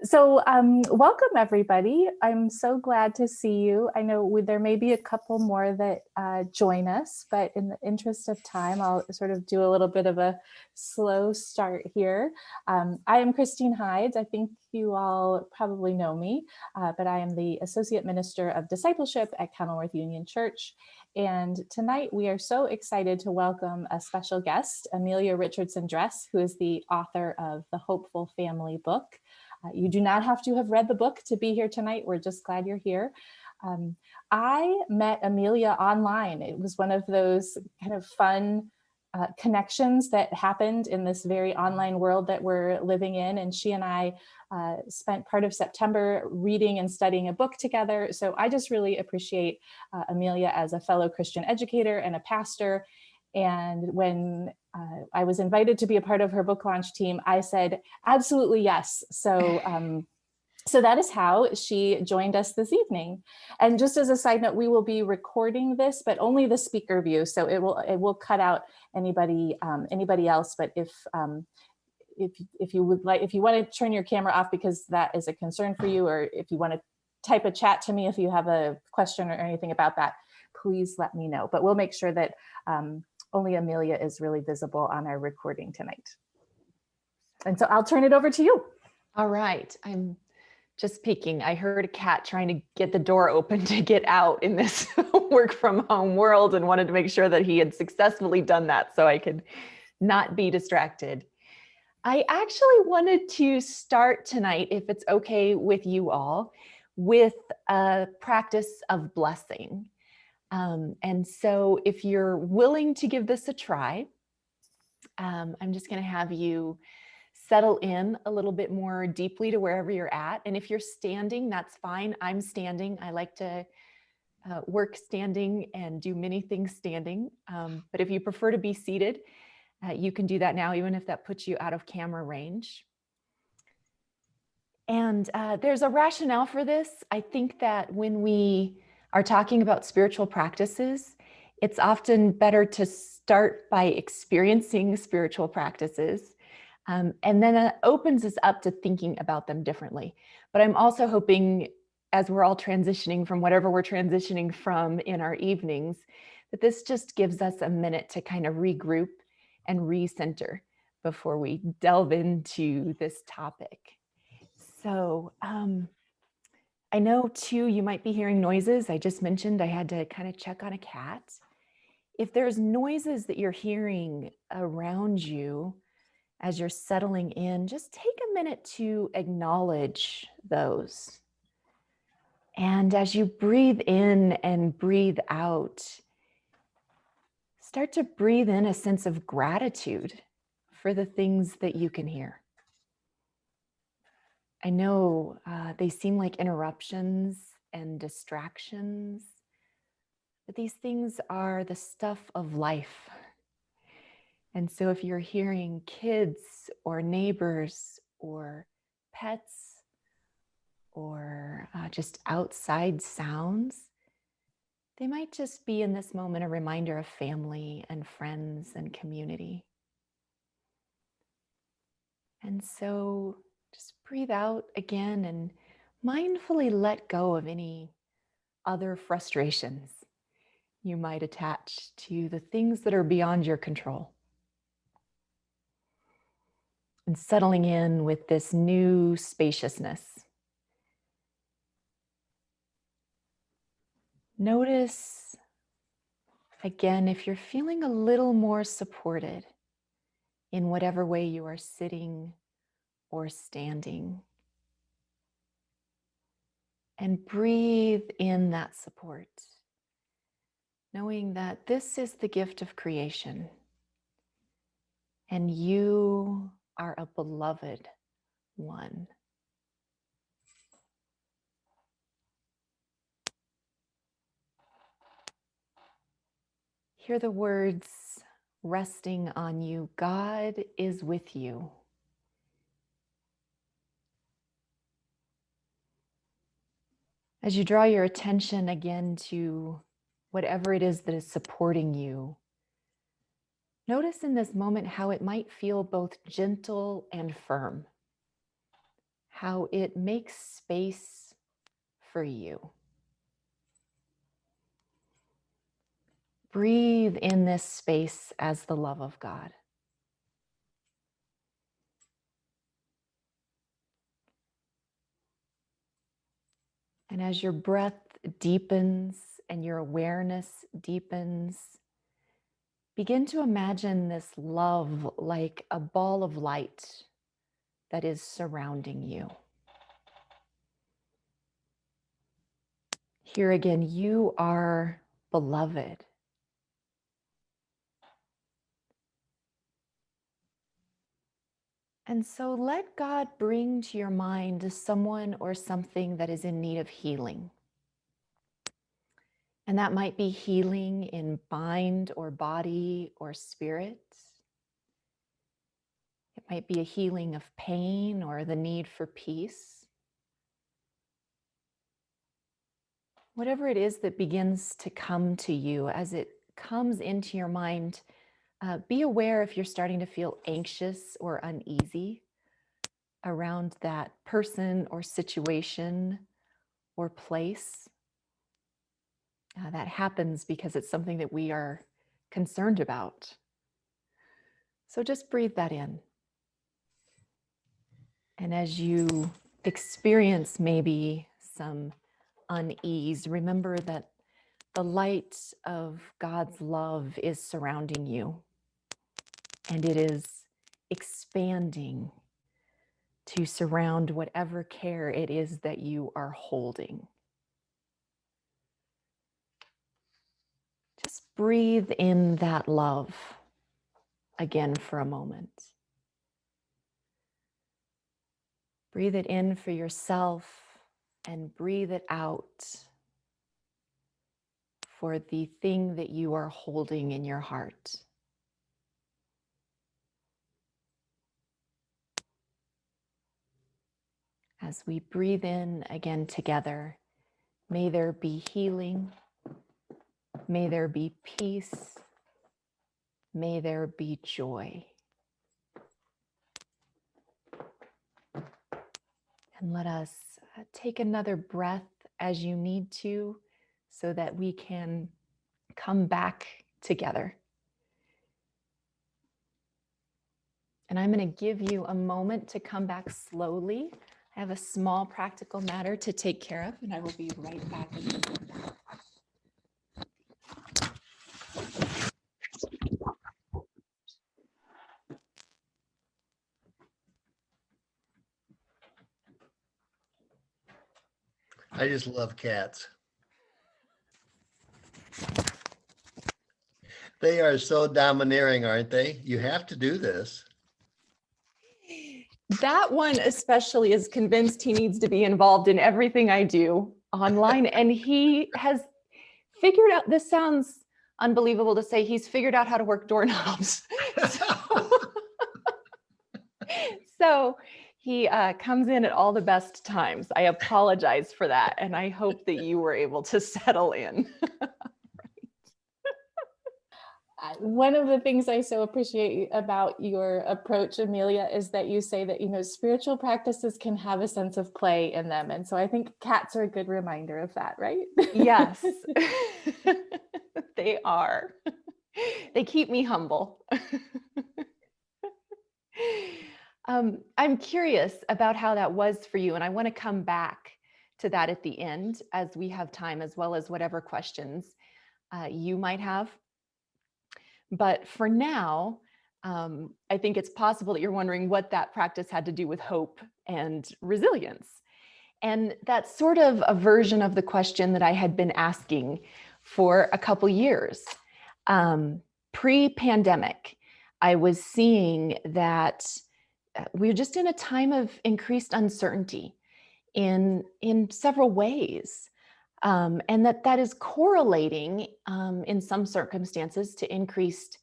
So welcome everybody. I'm so glad to see you. I know there may be a couple more that join us, but in the interest of time, I'll sort of do a little bit of a slow start here. I am Christine Hydes. I think you all probably know me, but I am the Associate Minister of Discipleship at Kenilworth Union Church. And tonight we are so excited to welcome a special guest, Amelia Richardson Dress, who is the author of the Hopeful Family book. You do not have to have read the book to be here tonight. We're just glad you're here. I met Amelia online. It was one of those kind of fun connections that happened in this very online world that we're living in. And she and I spent part of September reading and studying a book together. So I just really appreciate Amelia as a fellow Christian educator and a pastor. And when I was invited to be a part of her book launch team, I said, absolutely yes. So that is how she joined us this evening. And just as a side note, we will be recording this, but only the speaker view. So it will cut out anybody else. But if you want to turn your camera off because that is a concern for you, or if you want to type a chat to me if you have a question or anything about that, please let me know. But we'll make sure that only Amelia is really visible on our recording tonight. And so I'll turn it over to you. All right. I'm just peeking. I heard a cat trying to get the door open to get out in this work from home world and wanted to make sure that he had successfully done that so I could not be distracted. I actually wanted to start tonight, if it's okay with you all, with a practice of blessing. And so if you're willing to give this a try, I'm just going to have you settle in a little bit more deeply to wherever you're at. And if you're standing, that's fine. I'm standing. I like to work standing and do many things standing. But if you prefer to be seated, you can do that now, even if that puts you out of camera range. And there's a rationale for this. I think that when we are talking about spiritual practices, it's often better to start by experiencing spiritual practices. And then it opens us up to thinking about them differently. But I'm also hoping, as we're all transitioning from whatever we're transitioning from in our evenings, that this just gives us a minute to kind of regroup and recenter before we delve into this topic. So I know too, you might be hearing noises. I just mentioned I had to kind of check on a cat. If there's noises that you're hearing around you as you're settling in, just take a minute to acknowledge those. And as you breathe in and breathe out, start to breathe in a sense of gratitude for the things that you can hear. I know they seem like interruptions and distractions, but these things are the stuff of life. And so if you're hearing kids or neighbors or pets or just outside sounds, they might just be in this moment a reminder of family and friends and community. And so just breathe out again and mindfully let go of any other frustrations you might attach to the things that are beyond your control. And settling in with this new spaciousness. Notice, again, if you're feeling a little more supported in whatever way you are sitting or standing. And breathe in that support, knowing that this is the gift of creation and you are a beloved one. Hear the words resting on you. God is with you. As you draw your attention again to whatever it is that is supporting you, notice in this moment how it might feel both gentle and firm, how it makes space for you. Breathe in this space as the love of God. And as your breath deepens and your awareness deepens, begin to imagine this love like a ball of light that is surrounding you. Here again, you are beloved. And so let God bring to your mind someone or something that is in need of healing. And that might be healing in mind or body or spirit. It might be a healing of pain or the need for peace. Whatever it is that begins to come to you, as it comes into your mind, be aware if you're starting to feel anxious or uneasy around that person or situation or place. That happens because it's something that we are concerned about. So just breathe that in. And as you experience maybe some unease, remember that the light of God's love is surrounding you, and it is expanding to surround whatever care it is that you are holding. Just breathe in that love again for a moment. Breathe it in for yourself and breathe it out for the thing that you are holding in your heart. As we breathe in again together, may there be healing, may there be peace, may there be joy. And let us take another breath as you need to, so that we can come back together. And I'm going to give you a moment to come back slowly. I have a small practical matter to take care of, and I will be right back in a moment. I just love cats. They are so domineering, aren't they? You have to do this. That one especially is convinced he needs to be involved in everything I do online. And he has figured out, this sounds unbelievable to say, he's figured out how to work doorknobs. So he comes in at all the best times. I apologize for that. And I hope that you were able to settle in. One of the things I so appreciate about your approach, Amelia, is that you say that, spiritual practices can have a sense of play in them. And so I think cats are a good reminder of that, right? Yes, they are. They keep me humble. I'm curious about how that was for you, and I want to come back to that at the end as we have time, as well as whatever questions you might have. But for now, I think it's possible that you're wondering what that practice had to do with hope and resilience. And that's sort of a version of the question that I had been asking for a couple years. Pre-pandemic, I was seeing that we're just in a time of increased uncertainty in several ways. And that is correlating in some circumstances to increased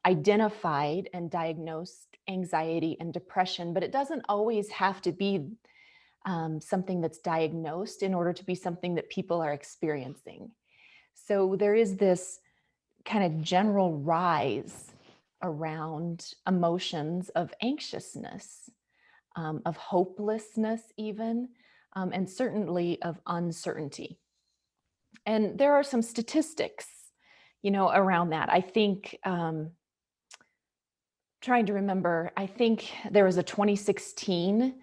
identified and diagnosed anxiety and depression, but it doesn't always have to be something that's diagnosed in order to be something that people are experiencing. So there is this kind of general rise around emotions of anxiousness. of hopelessness even, and certainly of uncertainty. And there are some statistics, around that. I think, trying to remember, I think there was a 2016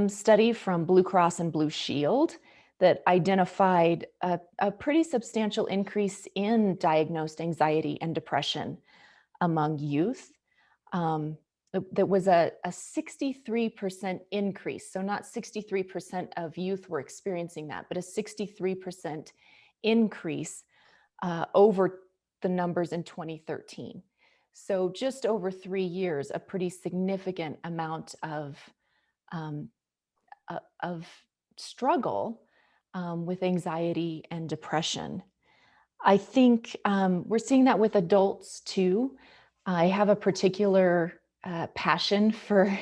study from Blue Cross and Blue Shield that identified a pretty substantial increase in diagnosed anxiety and depression among youth. That was a 63% increase. So not 63% of youth were experiencing that, but a 63% increase over the numbers in 2013. So just over 3 years, a pretty significant amount of struggle with anxiety and depression. I think we're seeing that with adults too. I have a particular passion for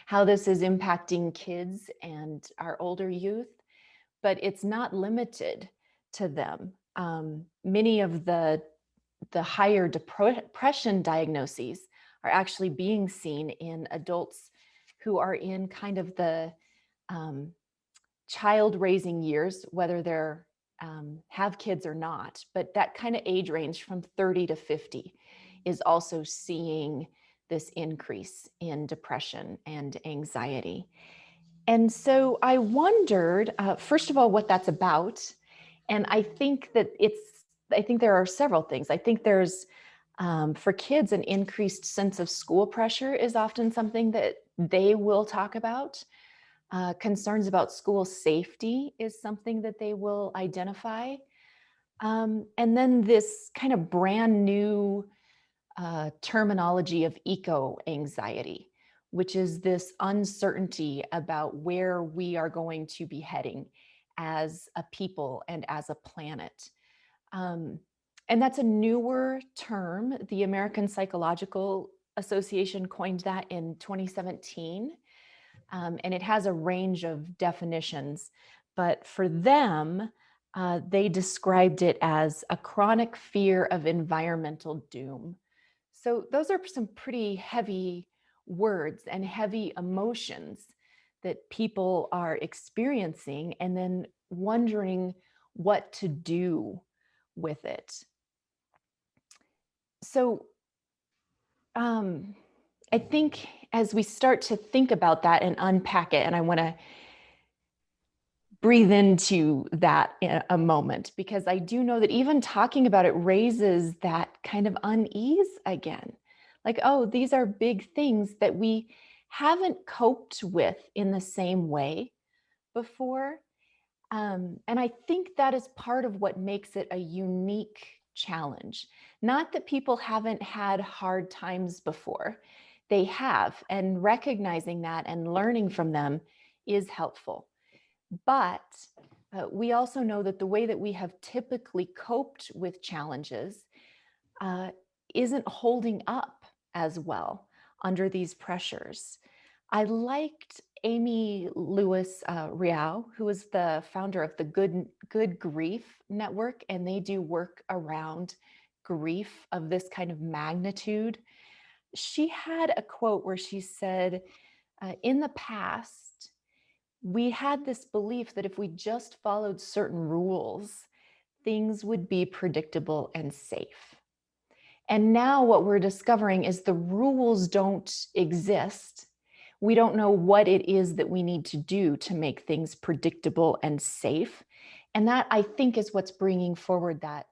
how this is impacting kids and our older youth, but it's not limited to them. Many of the higher depression diagnoses are actually being seen in adults who are in kind of the child raising years, whether they're have kids or not, but that kind of age range from 30 to 50 is also seeing this increase in depression and anxiety. And so I wondered, first of all, what that's about. And I think there are several things. I think there's, for kids, an increased sense of school pressure is often something that they will talk about. Concerns about school safety is something that they will identify. And then this kind of brand new terminology of eco-anxiety, which is this uncertainty about where we are going to be heading as a people and as a planet. And that's a newer term. The American Psychological Association coined that in 2017. And it has a range of definitions, but for them, they described it as a chronic fear of environmental doom. So those are some pretty heavy words and heavy emotions that people are experiencing and then wondering what to do with it. So I think as we start to think about that and unpack it, and I want to breathe into that in a moment, because I do know that even talking about it raises that kind of unease again. Like, oh, these are big things that we haven't coped with in the same way before. And I think that is part of what makes it a unique challenge. Not that people haven't had hard times before. They have, and recognizing that and learning from them is helpful. But we also know that the way that we have typically coped with challenges isn't holding up as well under these pressures. I liked Amy Lewis Riao, who is the founder of the Good Grief Network, and they do work around grief of this kind of magnitude. She had a quote where she said, in the past, we had this belief that if we just followed certain rules, things would be predictable and safe. And now what we're discovering is the rules don't exist. We don't know what it is that we need to do to make things predictable and safe. And that, I think, is what's bringing forward that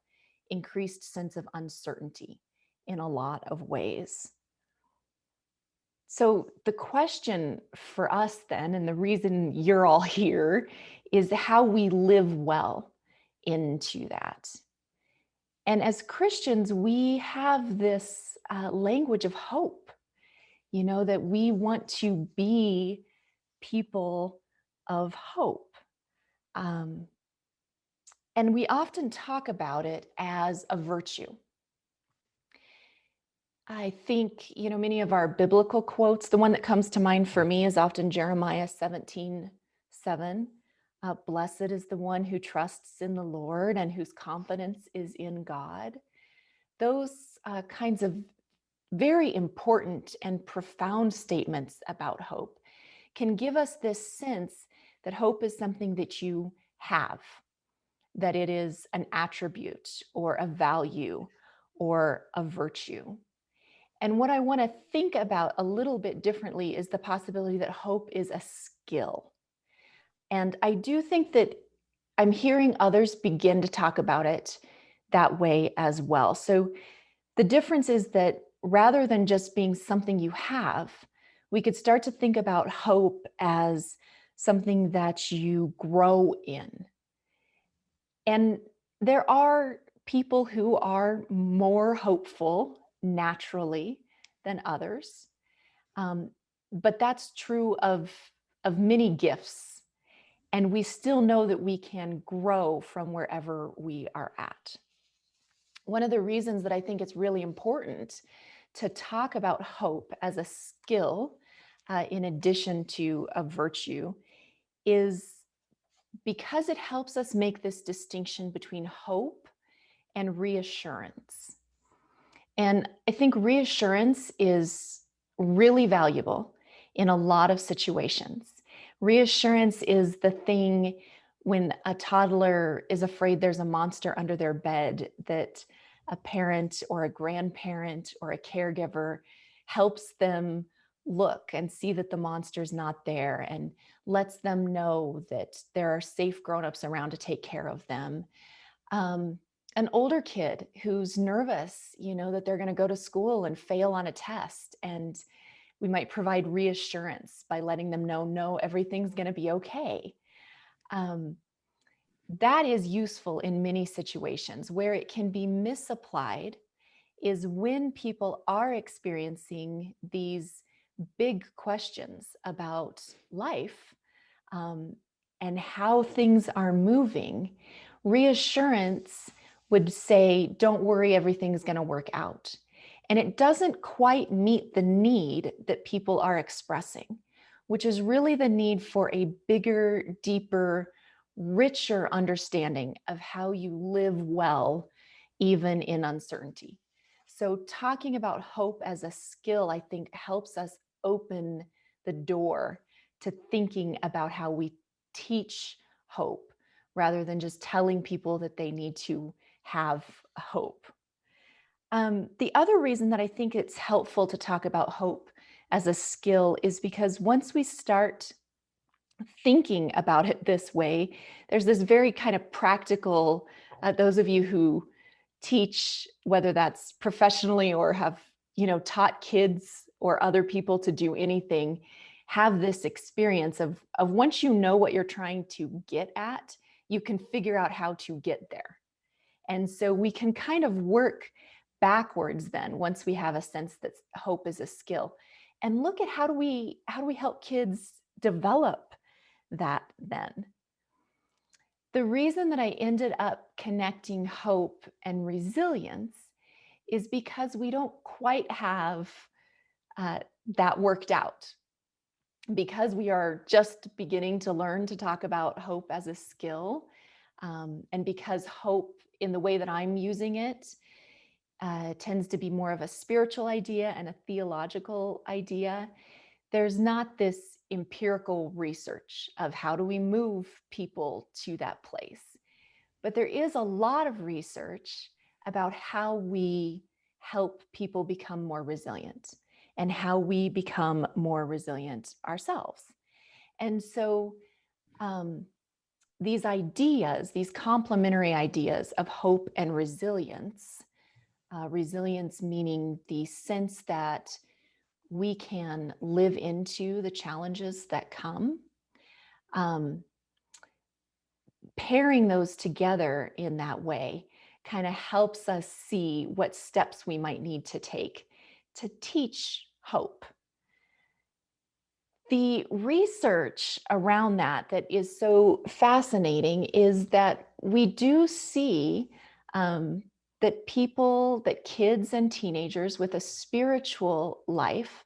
increased sense of uncertainty in a lot of ways. So the question for us then, and the reason you're all here, is how we live well into that. And as Christians, we have this language of hope, that we want to be people of hope. And we often talk about it as a virtue. I think, many of our biblical quotes, the one that comes to mind for me is often Jeremiah 17:7. Blessed is the one who trusts in the Lord and whose confidence is in God. Those kinds of very important and profound statements about hope can give us this sense that hope is something that you have, that it is an attribute or a value or a virtue. And what I want to think about a little bit differently is the possibility that hope is a skill. And I do think that I'm hearing others begin to talk about it that way as well. So the difference is that rather than just being something you have, we could start to think about hope as something that you grow in. And there are people who are more hopeful naturally than others. But that's true of many gifts. And we still know that we can grow from wherever we are at. One of the reasons that I think it's really important to talk about hope as a skill, in addition to a virtue, is because it helps us make this distinction between hope and reassurance. And I think reassurance is really valuable in a lot of situations. Reassurance is the thing when a toddler is afraid there's a monster under their bed, that a parent or a grandparent or a caregiver helps them look and see that the monster's not there and lets them know that there are safe grown-ups around to take care of them. An older kid who's nervous, that they're going to go to school and fail on a test, and we might provide reassurance by letting them know, no, everything's going to be okay. That is useful in many situations. Where it can be misapplied is when people are experiencing these big questions about life, and how things are moving. Reassurance would say, don't worry, everything's going to work out. And it doesn't quite meet the need that people are expressing, which is really the need for a bigger, deeper, richer understanding of how you live well, even in uncertainty. So talking about hope as a skill, I think, helps us open the door to thinking about how we teach hope rather than just telling people that they need to have hope. The other reason that I think it's helpful to talk about hope as a skill is because once we start thinking about it this way, there's this very kind of practical, those of you who teach, whether that's professionally or have, taught kids or other people to do anything, have this experience of once you know what you're trying to get at, you can figure out how to get there. And so we can kind of work backwards then once we have a sense that hope is a skill, and look at how do we help kids develop that then. The reason that I ended up connecting hope and resilience is because we don't quite have that worked out. Because we are just beginning to learn to talk about hope as a skill, and because hope, in the way that I'm using it, tends to be more of a spiritual idea and a theological idea, there's not this empirical research of how do we move people to that place. But there is a lot of research about how we help people become more resilient and how we become more resilient ourselves. And so these ideas, these complementary ideas of hope and resilience, resilience meaning the sense that we can live into the challenges that come, pairing those together in that way kind of helps us see what steps we might need to take to teach hope. The research around that is so fascinating is that we do see that kids and teenagers with a spiritual life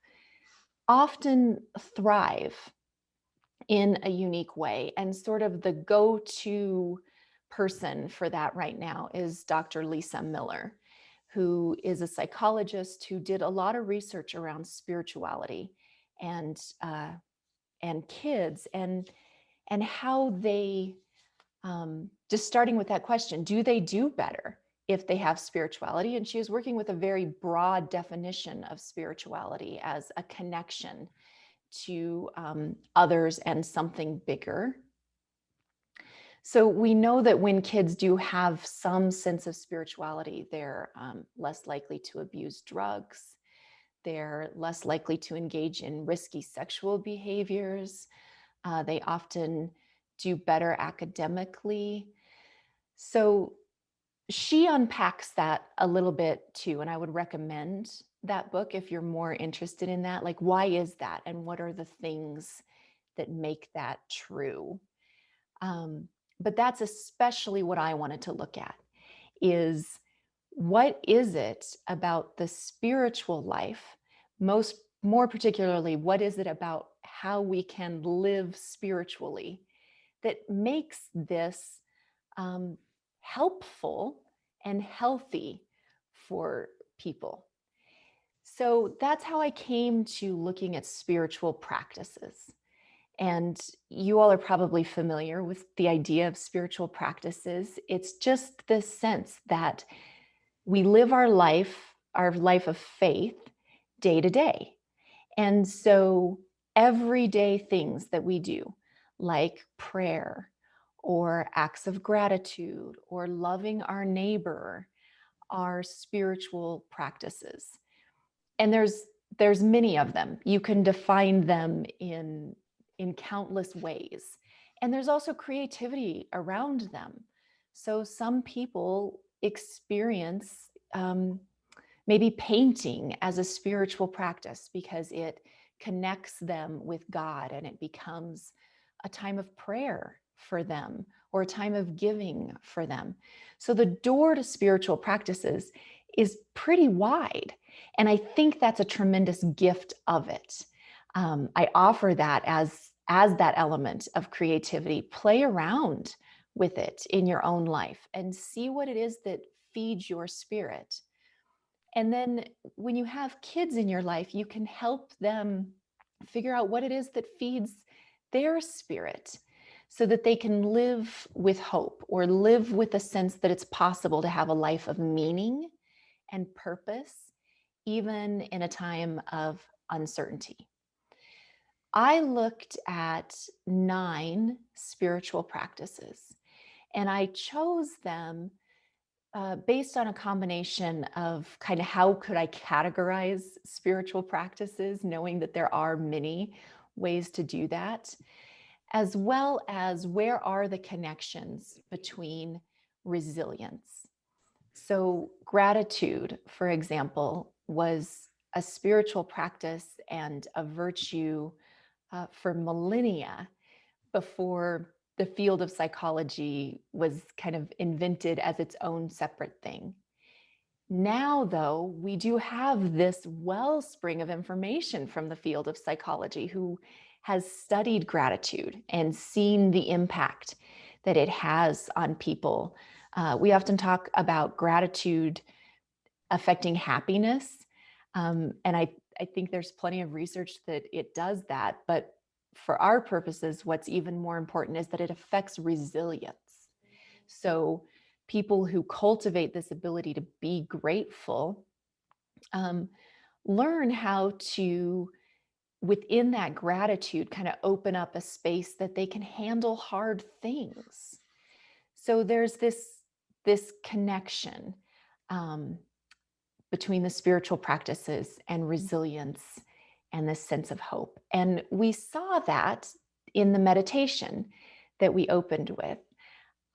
often thrive in a unique way. And sort of the go-to person for that right now is Dr. Lisa Miller, who is a psychologist who did a lot of research around spirituality and and kids, and how they, just starting with that question, do they do better if they have spirituality? And she was working with a very broad definition of spirituality as a connection to others and something bigger. So we know that when kids do have some sense of spirituality, they're less likely to abuse drugs. They're less likely to engage in risky sexual behaviors. They often do better academically. So she unpacks that a little bit too, and I would recommend that book if you're more interested in that. Like, why is that? And what are the things that make that true? But that's especially what I wanted to look at, is what is it about the spiritual life, more particularly, what is it about how we can live spiritually that makes this helpful and healthy for people? So that's how I came to looking at spiritual practices. And you all are probably familiar with the idea of spiritual practices. It's just this sense that we live our life of faith, day to day. And so everyday things that we do, like prayer or acts of gratitude or loving our neighbor, are spiritual practices. And there's many of them. You can define them in countless ways. And there's also creativity around them. So some people experience maybe painting as a spiritual practice because it connects them with God and it becomes a time of prayer for them or a time of giving for them. So the door to spiritual practices is pretty wide. And I think that's a tremendous gift of it. I offer that as that element of creativity. Play around with it in your own life and see what it is that feeds your spirit. And then when you have kids in your life, you can help them figure out what it is that feeds their spirit so that they can live with hope or live with a sense that it's possible to have a life of meaning and purpose, even in a time of uncertainty. I looked at 9 spiritual practices, and I chose them based on a combination of kind of how could I categorize spiritual practices, knowing that there are many ways to do that, as well as where are the connections between resilience. So gratitude, for example, was a spiritual practice and a virtue for millennia before the field of psychology was kind of invented as its own separate thing. Now, though, we do have this wellspring of information from the field of psychology who has studied gratitude and seen the impact that it has on people. We often talk about gratitude affecting happiness. And I think there's plenty of research that it does that. But for our purposes, what's even more important is that it affects resilience. So people who cultivate this ability to be grateful learn how to, within that gratitude, kind of open up a space that they can handle hard things. So there's this connection between the spiritual practices and resilience and this sense of hope. And we saw that in the meditation that we opened with.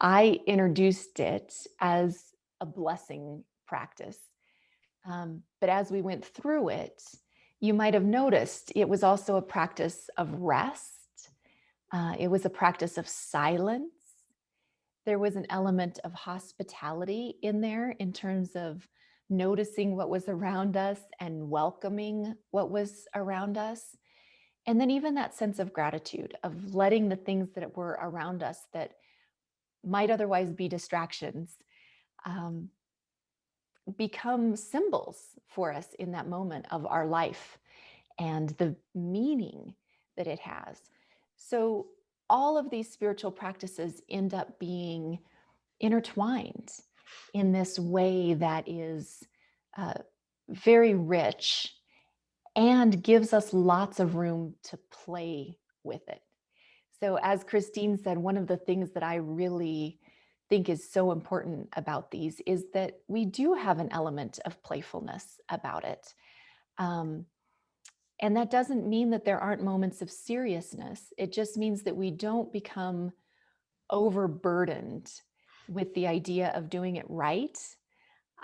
I introduced it as a blessing practice. But as we went through it, you might have noticed it was also a practice of rest. It was a practice of silence. There was an element of hospitality in there in terms of noticing what was around us and welcoming what was around us. And then even that sense of gratitude, of letting the things that were around us that might otherwise be distractions become symbols for us in that moment of our life and the meaning that it has. So all of these spiritual practices end up being intertwined in this way that is very rich and gives us lots of room to play with it. So as Christine said, one of the things that I really think is so important about these is that we do have an element of playfulness about it. And that doesn't mean that there aren't moments of seriousness. It just means that we don't become overburdened with the idea of doing it right,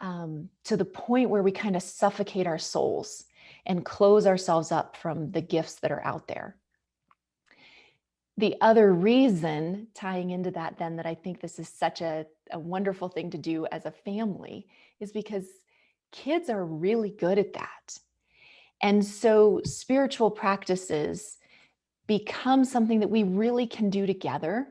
to the point where we kind of suffocate our souls and close ourselves up from the gifts that are out there. The other reason, tying into that then, that I think this is such a wonderful thing to do as a family is because kids are really good at that. And so spiritual practices become something that we really can do together,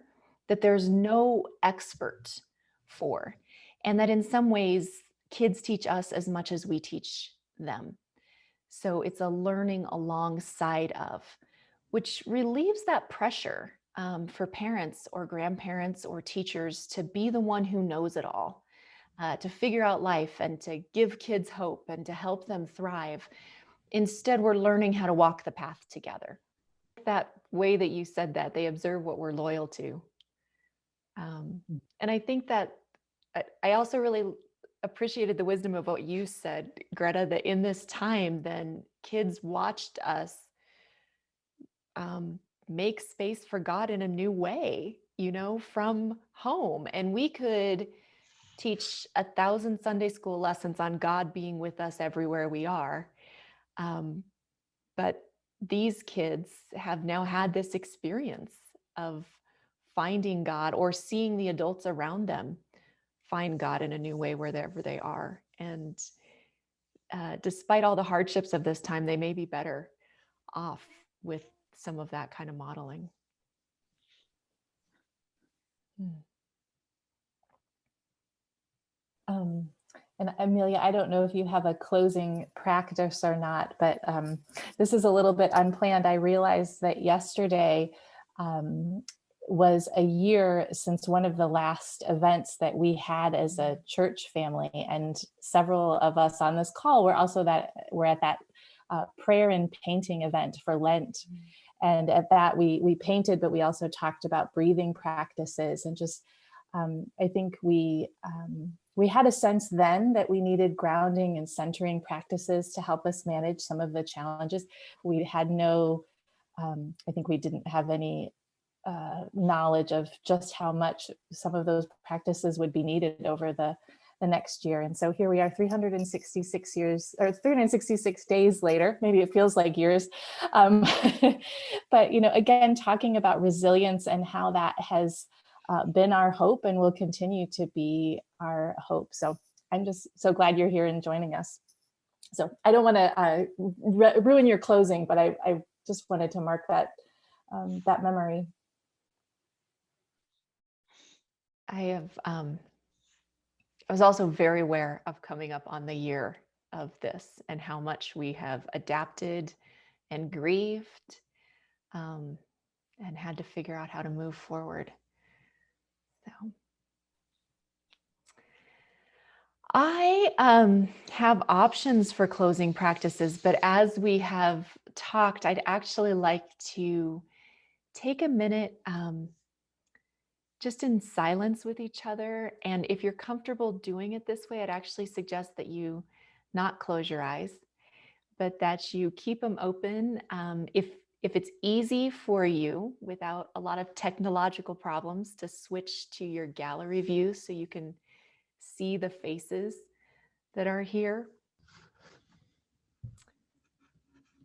that there's no expert for, and that in some ways kids teach us as much as we teach them. So it's a learning alongside of, which relieves that pressure for parents or grandparents or teachers to be the one who knows it all, to figure out life and to give kids hope and to help them thrive. Instead, we're learning how to walk the path together. That way that you said that, they observe what we're loyal to. And I think that I also really appreciated the wisdom of what you said, Greta, that in this time, then kids watched us make space for God in a new way, from home. And we could teach 1,000 Sunday school lessons on God being with us everywhere we are. But these kids have now had this experience of finding God or seeing the adults around them find God in a new way wherever they are. And despite all the hardships of this time, they may be better off with some of that kind of modeling. And Amelia, I don't know if you have a closing practice or not, but this is a little bit unplanned. I realized that yesterday was a year since one of the last events that we had as a church family, and several of us on this call were at that prayer and painting event for Lent. And at that we painted, but we also talked about breathing practices, and just I think we had a sense then that we needed grounding and centering practices to help us manage some of the challenges. We had I think we didn't have any knowledge of just how much some of those practices would be needed over the next year. And so here we are 366 years or 366 days later, maybe it feels like years. But, again, talking about resilience and how that has been our hope and will continue to be our hope. So I'm just so glad you're here and joining us. So I don't want to ruin your closing, but I just wanted to mark that memory. I was also very aware of coming up on the year of this and how much we have adapted and grieved, and had to figure out how to move forward. So I have options for closing practices, but as we have talked, I'd actually like to take a minute just in silence with each other. And if you're comfortable doing it this way, I'd actually suggest that you not close your eyes, but that you keep them open. If it's easy for you without a lot of technological problems to switch to your gallery view so you can see the faces that are here.